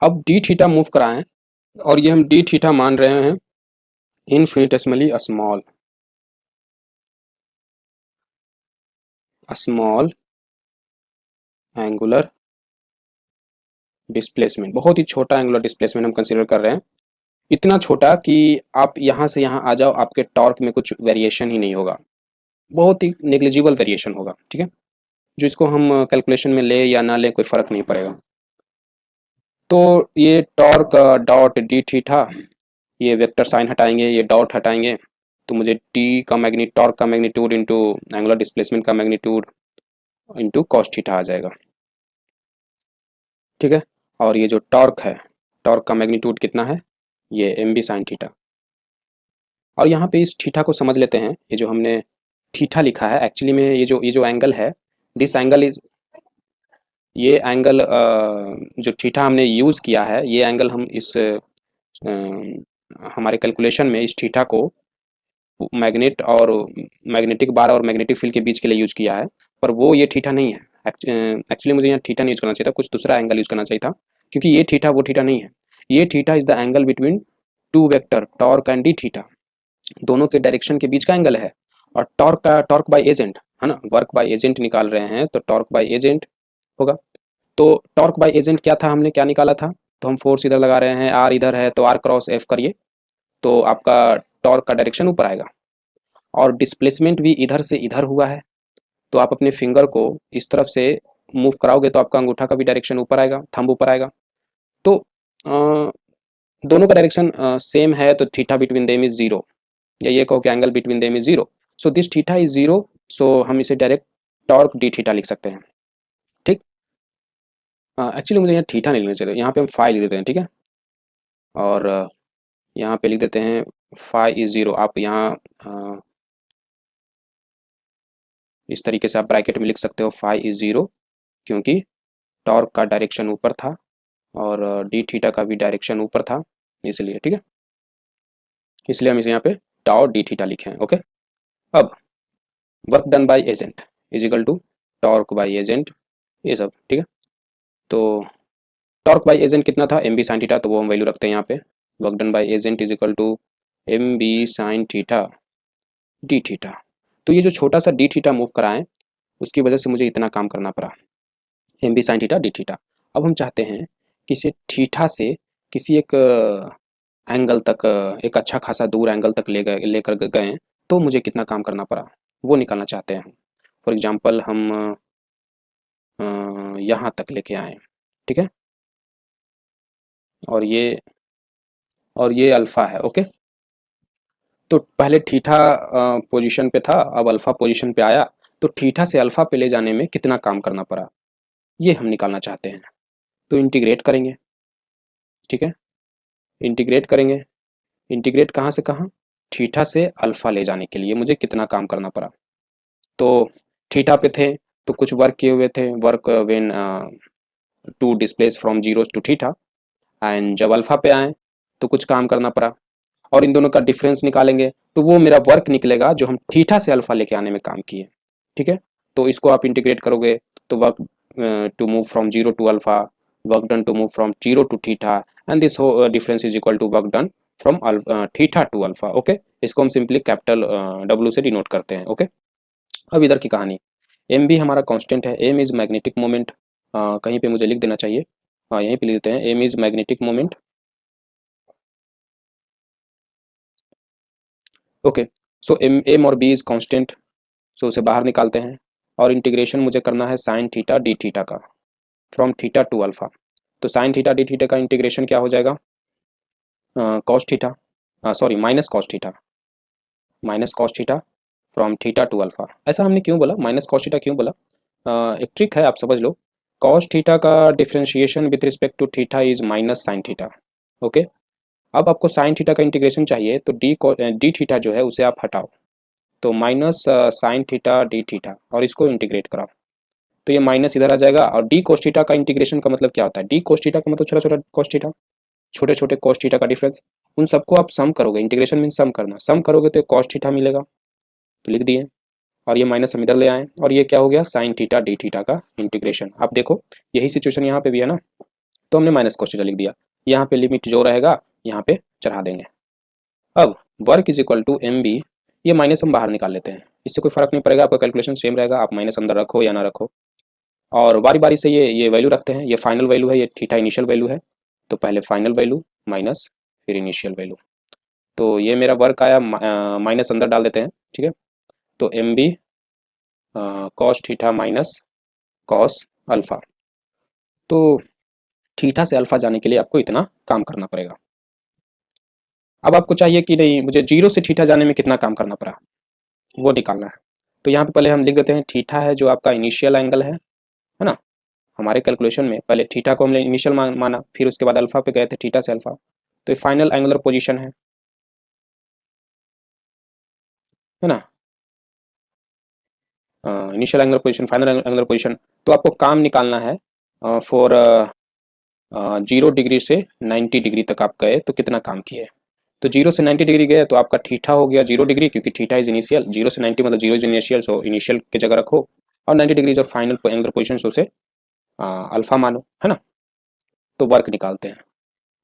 अब डी थीटा मूव कराएं और ये हम डी थीटा मान रहे हैं इनफिनिटेसिमली स्मॉल एंगुलर डिस्प्लेसमेंट, बहुत ही छोटा एंगुलर डिस्प्लेसमेंट हम कंसीडर कर रहे हैं। इतना छोटा कि आप यहाँ से यहाँ आ जाओ, आपके टॉर्क में कुछ वेरिएशन ही नहीं होगा, बहुत ही नेग्लिजिबल वेरिएशन होगा, ठीक है। जो इसको हम कैलकुलेशन में ले या ना ले कोई फर्क नहीं पड़ेगा। तो ये टॉर्क डॉट डी थीटा, ये वेक्टर साइन हटाएंगे, ये डॉट हटाएंगे, तो मुझे टी का मैग्नीट्यूड, टॉर्क का मैग्नीट्यूड इंटू एंगुलर डिस्प्लेसमेंट का मैग्नीट्यूड इंटू कॉस थीटा आ जाएगा, ठीक है। और ये जो टॉर्क है, टॉर्क का मैग्नीट्यूड कितना है, ये एम बी साइन थीटा। और यहाँ पे इस थीटा को समझ लेते हैं। ये जो हमने थीटा लिखा है एक्चुअली में ये जो एंगल है, दिस एंगल इज, ये एंगल जो थीटा हमने यूज़ किया है, ये एंगल हम इस हमारे कैलकुलेशन में इस थीटा को मैग्नेट और मैग्नेटिक बार और मैग्नेटिक फील्ड के बीच के लिए यूज़ किया है, पर वो ये थीटा नहीं है। एक्चुअली मुझे यहाँ थीटा नहीं यूज़ करना चाहिए था, कुछ दूसरा एंगल यूज़ करना चाहिए था, क्योंकि ये थीटा वो थीटा नहीं है। ये theta is the angle between two vector torque and D theta, दोनों के डायरेक्शन के बीच का एंगल है। और टॉर्क बाय एजेंट है ना, वर्क बाय एजेंट निकाल रहे हैं तो टॉर्क बाय एजेंट होगा। तो टॉर्क बाय एजेंट क्या था, हमने क्या निकाला था, तो हम फोर्स इधर लगा रहे हैं, आर इधर है तो आर क्रॉस एफ करिए, तो आपका टॉर्क का डायरेक्शन ऊपर आएगा। और डिस्प्लेसमेंट भी इधर से इधर हुआ है, तो आप अपने फिंगर को इस तरफ से मूव कराओगे तो आपका अंगूठा का भी डायरेक्शन ऊपर आएगा, थंब ऊपर आएगा। तो दोनों का डायरेक्शन सेम है, तो theta between them is zero, या ये कहो कि angle between them is zero, so this theta is zero. So हम इसे डायरेक्ट टॉर्क डी थीटा लिख सकते हैं, ठीक। एक्चुअली मुझे यहाँ थीटा नहीं लिखना चाहिए, यहाँ पे हम फाई लिख देते हैं, ठीक है। और यहाँ पे लिख देते हैं फाई इज जीरो। आप यहाँ इस तरीके से आप ब्रैकेट में लिख सकते हो फाई इज जीरो, क्योंकि टॉर्क का डायरेक्शन ऊपर था और डी थीटा का भी डायरेक्शन ऊपर था, इसलिए, ठीक है। इसलिए हम इसे यहाँ पे टाउ डी थीटा लिखे हैं, ओके। अब work done by agent is equal to torque by agent, ये सब, ठीक है। तो टॉर्क बाय एजेंट कितना था, एम बी साइन थीटा, तो वो हम वैल्यू रखते हैं यहाँ पे। Work done by agent is equal to M B sine theta D theta. तो ये जो छोटा सा डी थीटा मूव कराएं, उसकी वजह से मुझे इतना काम करना पड़ा, M B sine theta D theta. अब हम चाहते हैं कि इसे थीटा से किसी एक एंगल तक, एक अच्छा खासा दूर एंगल तक लेकर गए, तो मुझे कितना काम करना पड़ा वो निकालना चाहते हैं हम। फॉर एग्जांपल हम यहाँ तक लेके आए, ठीक है, और ये अल्फ़ा है, ओके। तो पहले थीटा पोजीशन पे था, अब अल्फा पोजीशन पे आया, तो थीटा से अल्फा पे ले जाने में कितना काम करना पड़ा, ये हम निकालना चाहते हैं। तो इंटीग्रेट करेंगे, ठीक है, इंटीग्रेट करेंगे। इंटीग्रेट कहाँ से कहाँ, थीटा से अल्फा ले जाने के लिए मुझे कितना काम करना पड़ा। तो थीटा पे थे तो कुछ वर्क किए हुए थे, work when to displace from zero to theta, and जब अल्फा पे आए तो कुछ काम करना पड़ा, और इन दोनों का डिफरेंस निकालेंगे तो वो मेरा वर्क निकलेगा जो हम थीटा से अल्फा लेके आने में काम किए, ठीक है। तो इसको आप इंटीग्रेट करोगे तो work to move from zero to alpha, work done to move from zero to theta, and this difference is equal to work done from theta to alpha. Okay, इसको हम सिंपली कैपिटल डब्ल्यू से denote करते हैं। Okay, अब इधर की कहानी, M भी हमारा कांस्टेंट है, एम इज मैग्नेटिक मोमेंट, कहीं पे मुझे लिख देना चाहिए, हाँ यहीं पे लिख देते हैं, M is magnetic moment. Okay, so M और बी इज कांस्टेंट, सो उसे बाहर निकालते हैं, और इंटीग्रेशन मुझे करना है साइन थीटा डी थीटा का, फ्रॉम थीटा टू अल्फा। तो साइन थीटा डी थीटा का इंटीग्रेशन क्या हो जाएगा, cos theta, sorry minus cos theta, minus cos theta from theta to alpha. ऐसा हमने क्यों बोला, माइनस कॉस थीटा क्यों बोला, एक ट्रिक है, आप समझ लो। कॉस थीटा का differentiation with respect to theta is minus sine theta. Okay, अब आपको साइन थीटा का इंटीग्रेशन चाहिए तो डी थीटा जो है उसे आप हटाओ, तो minus sine theta D theta, और इसको इंटीग्रेट कराओ, तो ये माइनस इधर आ जाएगा। और डी कोस थीटा का इंटीग्रेशन का मतलब क्या होता है, डी कोस थीटा का मतलब छोटा छोटा कोस थीटा, छोटे छोटे कोस थीटा का डिफरेंस, उन सबको आप सम करोगे, इंटीग्रेशन मीन सम करना, सम करोगे तो कोस थीटा मिलेगा, तो लिख दिए, और ये माइनस हम इधर ले आए, और ये क्या हो गया, साइन थीटा डी थीटा का इंटीग्रेशन। आप देखो यही सिचुएशन यहाँ पे भी है ना, तो हमने माइनस कोस थीटा लिख दिया, यहाँ पे लिमिट जो रहेगा यहाँ पे चढ़ा देंगे। अब work is equal to M B, ये माइनस हम बाहर निकाल लेते हैं, इससे कोई फर्क नहीं पड़ेगा, आपका कैलकुलेशन सेम रहेगा, आप माइनस अंदर रखो या ना रखो, और बारी बारी से ये वैल्यू रखते हैं, ये फाइनल वैल्यू है, ये थीटा इनिशियल वैल्यू है, तो पहले फाइनल वैल्यू माइनस फिर इनिशियल वैल्यू, तो ये मेरा वर्क आया, माइनस अंदर डाल देते हैं, ठीक है। तो M B cos theta minus cos alpha, तो थीटा से अल्फा जाने के लिए आपको इतना काम करना पड़ेगा। अब आपको चाहिए कि नहीं, मुझे जीरो से थीटा जाने में कितना काम करना पड़ा वो निकालना है। तो यहाँ पे पहले हम लिख देते हैं, थीटा है जो आपका इनिशियल एंगल है ना, हमारे कैलकुलेशन में पहले थीटा को हमने इनिशियल माना, फिर उसके बाद अल्फा पे गए थे थीटा से अल्फा, तो ये फाइनल एंगुलर पोजीशन है ना, initial angular position final angular position. तो आपको काम निकालना है फॉर 0 डिग्री से 90 डिग्री तक आप गए तो कितना काम किए, तो 0 से 90 डिग्री गए तो आपका थीटा हो गया 0 डिग्री, क्योंकि थीटा इज इनिशियल, 0 से 90 मतलब 0 इज इनिशियल, सो इनिशियल की जगह रखो, और 90 डिग्री जो फाइनल एंगुलर पोजीशन से उसे अल्फा मानो, है ना। तो वर्क निकालते हैं,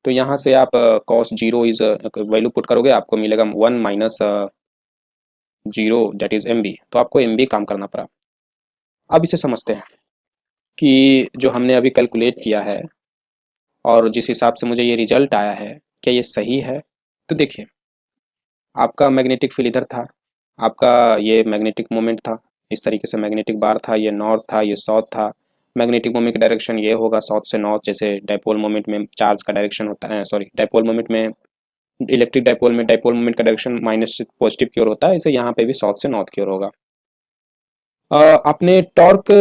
तो यहाँ से आप cos zero is value put करोगे, आपको मिलेगा 1 minus 0 that is M B, तो आपको एम बी काम करना पड़ा। अब इसे समझते हैं कि जो हमने अभी कैलकुलेट किया है और जिस हिसाब से मुझे ये रिजल्ट आया है, क्या ये सही है। तो देखिए, आपका मैग्नेटिक फील्ड इधर था, आपका ये मैग्नेटिक मोमेंट था, इस तरीके से मैग्नेटिक बार था, ये नॉर्थ था, ये साउथ था, मैग्नेटिक मोमेंट का डायरेक्शन ये होगा साउथ से नॉर्थ, जैसे डाइपोल मोमेंट में चार्ज का डायरेक्शन होता है, सॉरी डाइपोल मोमेंट में, इलेक्ट्रिक डाइपोल में डाइपोल मोमेंट का डायरेक्शन माइनस से पॉजिटिव की ओर होता है, इसे यहाँ पे भी साउथ से नॉर्थ की ओर होगा। आपने टॉर्क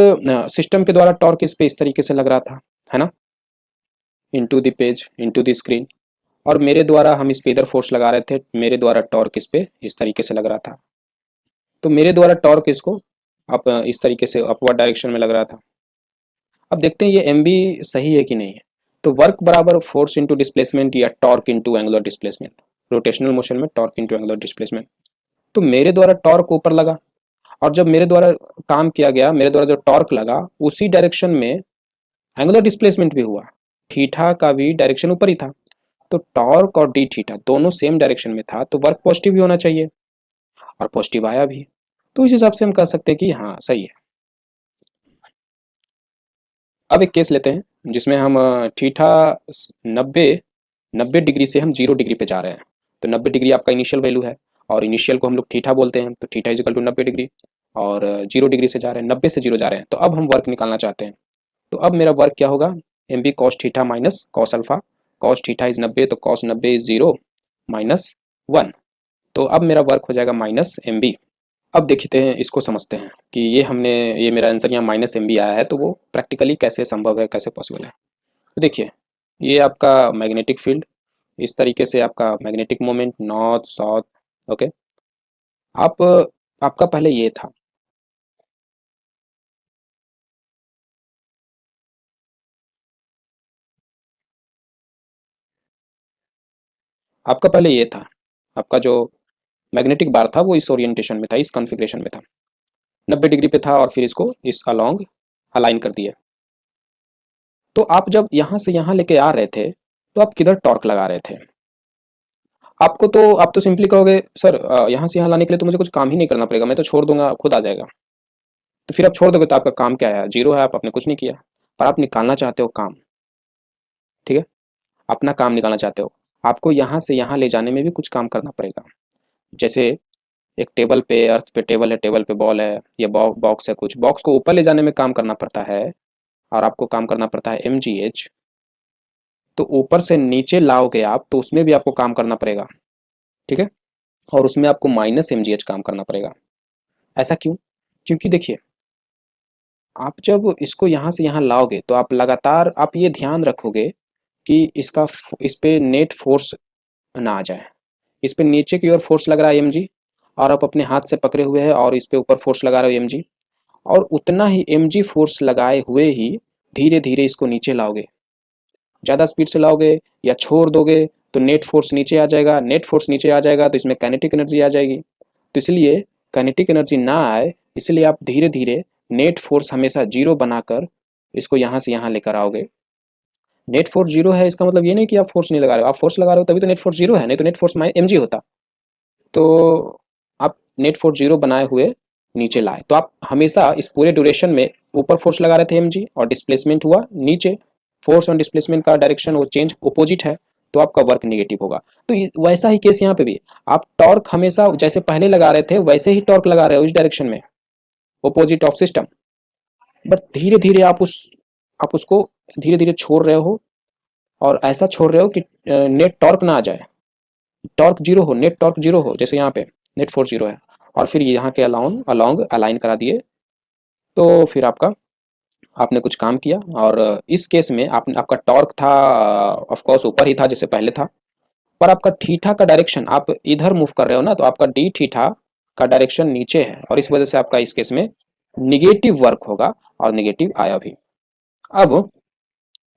सिस्टम के द्वारा टॉर्क इस पे इस तरीके से लग रहा था, है ना, into the page into the screen, और मेरे द्वारा हम इस पे इधर फोर्स लगा रहे थे, मेरे द्वारा टॉर्क इस पे इस तरीके से लग रहा था, तो मेरे द्वारा टॉर्क इसको आप इस तरीके से अपवर्ड डायरेक्शन में लग रहा था। अब देखते हैं ये एम बी सही है कि नहीं है। तो वर्क बराबर फोर्स इंटू डिस्प्लेसमेंट या torque into angular displacement, rotational motion में टॉर्क इंटू एंगुलर डिस्प्लेसमेंट। तो मेरे द्वारा टॉर्क ऊपर लगा, और जब मेरे द्वारा काम किया गया, मेरे द्वारा जो टॉर्क लगा उसी डायरेक्शन में एंगुलर डिस्प्लेसमेंट भी हुआ, थीटा का भी डायरेक्शन ऊपर ही था, तो टॉर्क और डी थीटा दोनों सेम डायरेक्शन में था, तो वर्क पॉजिटिव भी होना चाहिए, और पॉजिटिव आया भी, तो इस हिसाब से हम कह सकते हैं कि हाँ सही है। अब एक केस लेते हैं जिसमें हम थीटा 90 डिग्री से हम 0 डिग्री पे जा रहे हैं, तो 90 डिग्री आपका इनिशियल वैल्यू है, और इनिशियल को हम लोग थीटा बोलते हैं, तो theta is equal to 90 degree, और 0 डिग्री से जा रहे हैं, 90 से 0 जा रहे हैं, तो अब हम वर्क निकालना चाहते हैं। तो अब मेरा वर्क क्या होगा, M B cos theta minus cos alpha, cos theta is 90, तो कॉस 90 इज 0 माइनस 1, तो अब मेरा वर्क हो जाएगा -mb। अब देखते हैं, इसको समझते हैं कि ये मेरा आंसर यहाँ -mb आया है, तो वो प्रैक्टिकली कैसे संभव है, कैसे पॉसिबल है। तो देखिए, ये आपका मैग्नेटिक फील्ड, इस तरीके से आपका magnetic moment north south. Okay, आप आपका पहले ये था, आपका पहले ये था, आपका जो मैग्नेटिक बार था वो इस ओरिएंटेशन में था, इस कॉन्फ़िगरेशन में था, 90 डिग्री पे था, और फिर इसको इस अलोंग अलाइन कर दिया। तो आप जब यहाँ से यहाँ लेके आ रहे थे, तो आप किधर टॉर्क लगा रहे थे? आपको तो आप तो सिंपली कहोगे सर यहाँ से यहाँ लाने के लिए तो मुझे कुछ काम ही नहीं करना पड़ेगा, मैं तो छोड़ दूंगा, खुद आ जाएगा। तो फिर आप छोड़ दोगे तो आपका काम क्या है? जीरो है, आपने कुछ नहीं किया। पर आप निकालना चाहते हो काम, ठीक है, अपना काम निकालना चाहते हो, आपको यहाँ से यहाँ ले जाने में भी कुछ काम करना पड़ेगा। जैसे एक टेबल पे, अर्थ पे टेबल है, टेबल पे बॉल है, या बॉक्स है, कुछ बॉक्स को ऊपर ले जाने में काम करना पड़ता है, और आपको काम करना पड़ता है mgh। तो ऊपर से नीचे लाओगे आप, तो उसमें भी आपको काम करना पड़ेगा, ठीक है, और उसमें आपको -mgh काम करना पड़ेगा। ऐसा क्यों? क्योंकि देखिए, आप जब इसको यहाँ से यहाँ लाओगे तो आप लगातार आप ये ध्यान रखोगे कि इस पे नेट फोर्स ना आ जाए। इस पे नीचे की ओर फोर्स लग रहा है mg, और आप अपने हाथ से पकड़े हुए हैं और इस पे ऊपर फोर्स लगा रहे हो mg, और उतना ही mg फोर्स लगाए हुए ही धीरे धीरे इसको नीचे लाओगे। ज़्यादा स्पीड से लाओगे या छोड़ दोगे तो नेट फोर्स नीचे आ जाएगा, नेट फोर्स नीचे आ जाएगा तो इसमें काइनेटिक एनर्जी आ जाएगी। तो इसलिए काइनेटिक एनर्जी ना आए, इसलिए आप धीरे धीरे नेट फोर्स हमेशा जीरो बनाकर इसको यहाँ से यहाँ लेकर आओगे। नेट फोर्स जीरो है, इसका मतलब ये नहीं कि आप फोर्स नहीं लगा रहे हो, आप फोर्स लगा रहे हो तभी तो नेट फोर्स जीरो है, नहीं तो नेट फोर्स mg होता। तो आप नेट फोर्स जीरो बनाए हुए नीचे लाए, तो आप हमेशा इस पूरे ड्यूरेशन में ऊपर फोर्स लगा रहे थे mg, और डिस्प्लेसमेंट हुआ नीचे, फोर्स और डिस्प्लेसमेंट का डायरेक्शन वो चेंज अपोजिट है, तो आपका वर्क नेगेटिव होगा। तो वैसा ही केस यहाँ पे भी, आप टॉर्क हमेशा जैसे पहले लगा रहे थे वैसे ही टॉर्क लगा रहे हो इस डायरेक्शन में, अपोजिट ऑफ सिस्टम। बट धीरे धीरे आप उसको धीरे धीरे छोड़ रहे हो, और ऐसा छोड़ रहे हो कि नेट टॉर्क ना आ जाए, टॉर्क जीरो हो, नेट टॉर्क जीरो हो, जैसे यहाँ पे नेट फोर्स जीरो है, और फिर यहाँ के अलाउंग अलोंग अलाइन करा दिए, तो फिर आपने कुछ काम किया। और इस केस में आपका टॉर्क था ऑफ कोर्स ऊपर ही था जैसे पहले था, पर आपका थीटा का डायरेक्शन आप इधर मूव कर रहे हो ना, तो आपका डी थीटा का डायरेक्शन नीचे है, और इस वजह से आपका इस केस में निगेटिव वर्क होगा, और निगेटिव आया भी। अब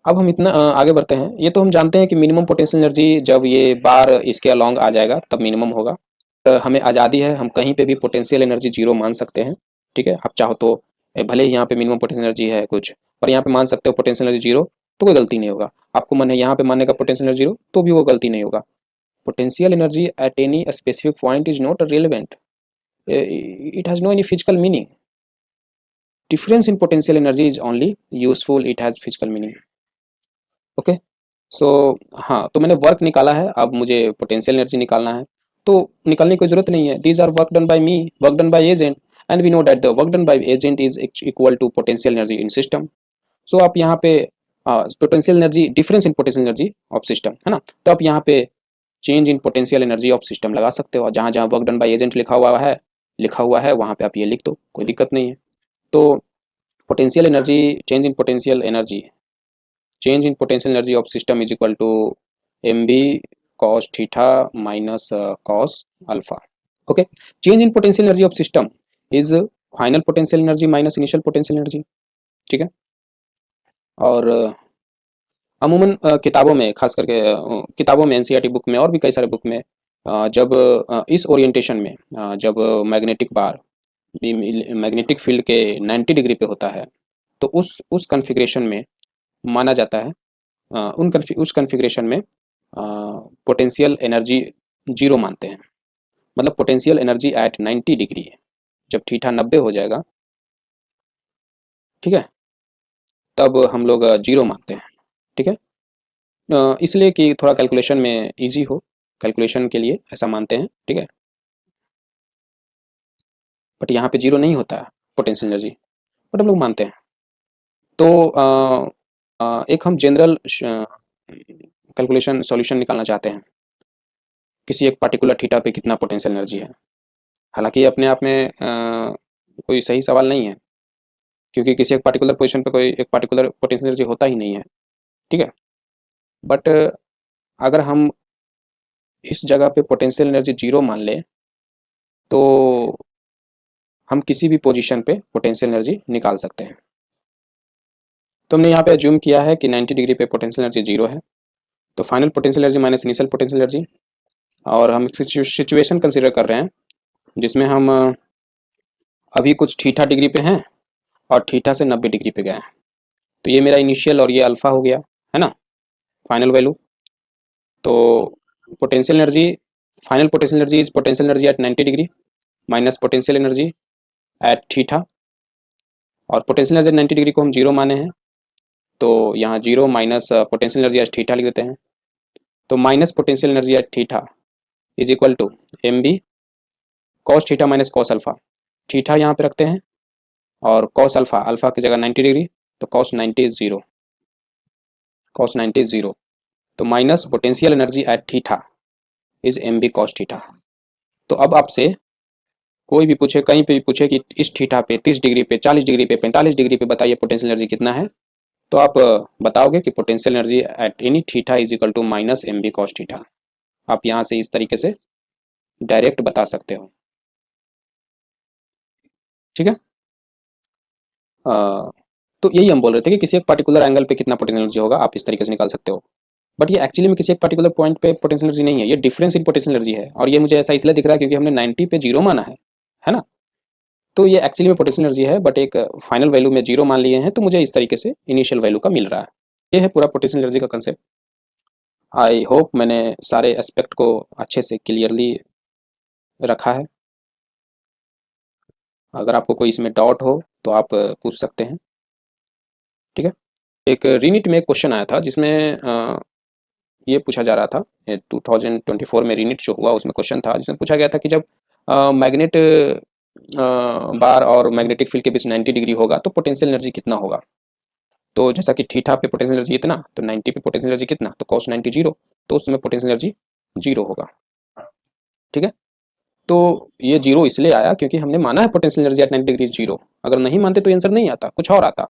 अब हम इतना आगे बढ़ते हैं। ये तो हम जानते हैं कि मिनिमम पोटेंशियल एनर्जी जब ये बार इसके अलोंग आ जाएगा तब मिनिमम होगा। हमें आज़ादी है, हम कहीं पे भी पोटेंशियल एनर्जी जीरो मान सकते हैं, ठीक है। आप चाहो तो भले ही यहाँ पे मिनिमम पोटेंशियल एनर्जी है कुछ, पर यहाँ पे मान सकते हो पोटेंशियल एनर्जी जीरो, तो कोई गलती नहीं होगा। आपको मन है यहाँ पे मानने का पोटेंशियल एनर्जी जीरो, तो भी वो गलती नहीं होगा। Potential energy at any specific point is not relevant, it has no any physical meaning. Difference in potential energy is only useful, it has physical meaning. Okay, so हाँ, तो मैंने work निकाला है, अब मुझे पोटेंशियल एनर्जी निकालना है। तो निकालने की कोई जरूरत नहीं है, these are work done by me, work done by agent, and we know that the work done by agent is equal to potential energy in system. So आप यहाँ पे potential energy, difference in potential energy of system, है ना, तो आप यहाँ पे change in potential energy of system लगा सकते हो, जहाँ जहाँ वर्क डन बाय एजेंट लिखा हुआ है वहाँ पे आप ये लिख दो, कोई दिक्कत नहीं है। तो potential energy, change in potential energy, change in potential energy of system is equal to mb cos theta minus cos alpha. Okay, change in potential energy of system is final potential energy minus initial potential energy, ठीक है। और अमूमन किताबों में, खास करके किताबों में, एनसीईआरटी बुक में और भी कई सारे बुक में जब इस ओरिएंटेशन में जब मैग्नेटिक बार मैग्नेटिक फील्ड के 90 डिग्री पे होता है, तो उस कॉन्फ़िगरेशन में माना जाता है, उस कॉन्फ़िगरेशन में पोटेंशियल एनर्जी जीरो मानते हैं। मतलब पोटेंशियल एनर्जी एट 90 डिग्री है, जब थीटा 90 हो जाएगा, ठीक है, तब हम लोग जीरो मानते हैं, ठीक है। इसलिए कि थोड़ा कैलकुलेशन में इजी हो, कैलकुलेशन के लिए ऐसा मानते हैं, ठीक है। बट यहाँ पे जीरो नहीं होता है पोटेंशियल एनर्जी, बट हम लोग मानते हैं। तो एक हम जनरल कैलकुलेशन सॉल्यूशन निकालना चाहते हैं किसी एक पार्टिकुलर थीटा पे कितना पोटेंशियल एनर्जी है। हालांकि ये अपने आप में कोई सही सवाल नहीं है, क्योंकि किसी एक पार्टिकुलर पोजीशन पे कोई एक पार्टिकुलर पोटेंशियल एनर्जी होता ही नहीं है, ठीक है। बट अगर हम इस जगह पे पोटेंशियल एनर्जी 0 मान लें तो हम किसी भी पोजीशन पे पोटेंशियल एनर्जी निकाल सकते हैं। तो हमने यहाँ पे अज्यूम किया है कि 90 डिग्री पे पोटेंशियल एनर्जी 0 है, तो final potential energy minus initial potential energy, और हम सिचुएशन कंसिडर कर रहे हैं जिसमें हम अभी कुछ थीटा डिग्री पे हैं और थीटा से 90 डिग्री पे गए हैं। तो ये मेरा इनिशियल और ये अल्फा हो गया, है ना, फाइनल वैल्यू। तो potential energy, final potential energy is potential energy at 90 degree minus potential energy at theta, और पोटेंशियल एनर्जी 90 डिग्री को हम 0 माने हैं, तो यहाँ 0 minus potential energy at theta लिख देते हैं। तो minus potential energy at theta is equal to M B cos theta minus cos alpha. Theta यहाँ पे रखते हैं और कॉस अल्फा, अल्फा की जगह 90 डिग्री, तो कॉस 90 इज 0, कॉस 90 इज 0। तो minus potential energy at theta is M B cos theta. तो अब आपसे कोई भी पूछे, कहीं पे भी पूछे कि इस थीटा पे 30 डिग्री पे, 40 डिग्री पे, 45 डिग्री पे बताइए पोटेंशियल एनर्जी कितना है, तो आप बताओगे कि potential energy at any theta is equal to minus M B cos theta. आप यहाँ से इस तरीके से डायरेक्ट बता सकते हो, ठीक है। तो यही हम बोल रहे थे कि किसी एक पर्टिकुलर एंगल पे कितना पोटेंशियल एनर्जी होगा आप इस तरीके से निकाल सकते हो। बट ये एक्चुअली में किसी एक पर्टिकुलर पॉइंट पे पोटेंशियल एनर्जी नहीं है, ये डिफरेंस इन पोटेंशियल एनर्जी है, और ये मुझे ऐसा इसलिए दिख रहा है क्योंकि हमने 90 पे 0 माना है ना। तो ये एक्चुअली में पोटेंशियल एनर्जी है, बट एक फाइनल वैल्यू में 0 मान लिए हैं, तो मुझे इस तरीके से इनिशियल वैल्यू का मिल रहा है। ये है पूरा पोटेंशियल एनर्जी का कंसेप्ट। आई होप मैंने सारे एस्पेक्ट को अच्छे से क्लियरली रखा है। अगर आपको कोई इसमें डाउट हो तो आप पूछ सकते हैं, ठीक है। एक रीनिट में एक क्वेश्चन आया था जिसमें ये पूछा जा रहा था, 2024 में रीनिट जो हुआ उसमें क्वेश्चन था जिसमें पूछा गया था कि जब मैग्नेट बार और मैग्नेटिक फील्ड के बीच 90 डिग्री होगा तो पोटेंशियल एनर्जी कितना होगा। तो जैसा कि थीटा पे पोटेंशियल एनर्जी इतना, तो 90 पे पोटेंशियल एनर्जी कितना, तो cos 90 0, तो उसमें पोटेंशियल एनर्जी 0 होगा, ठीक है। तो ये 0 इसलिए आया क्योंकि हमने माना है पोटेंशियल एनर्जी एट 90 डिग्री 0। अगर नहीं मानते तो आंसर नहीं आता, कुछ और आता।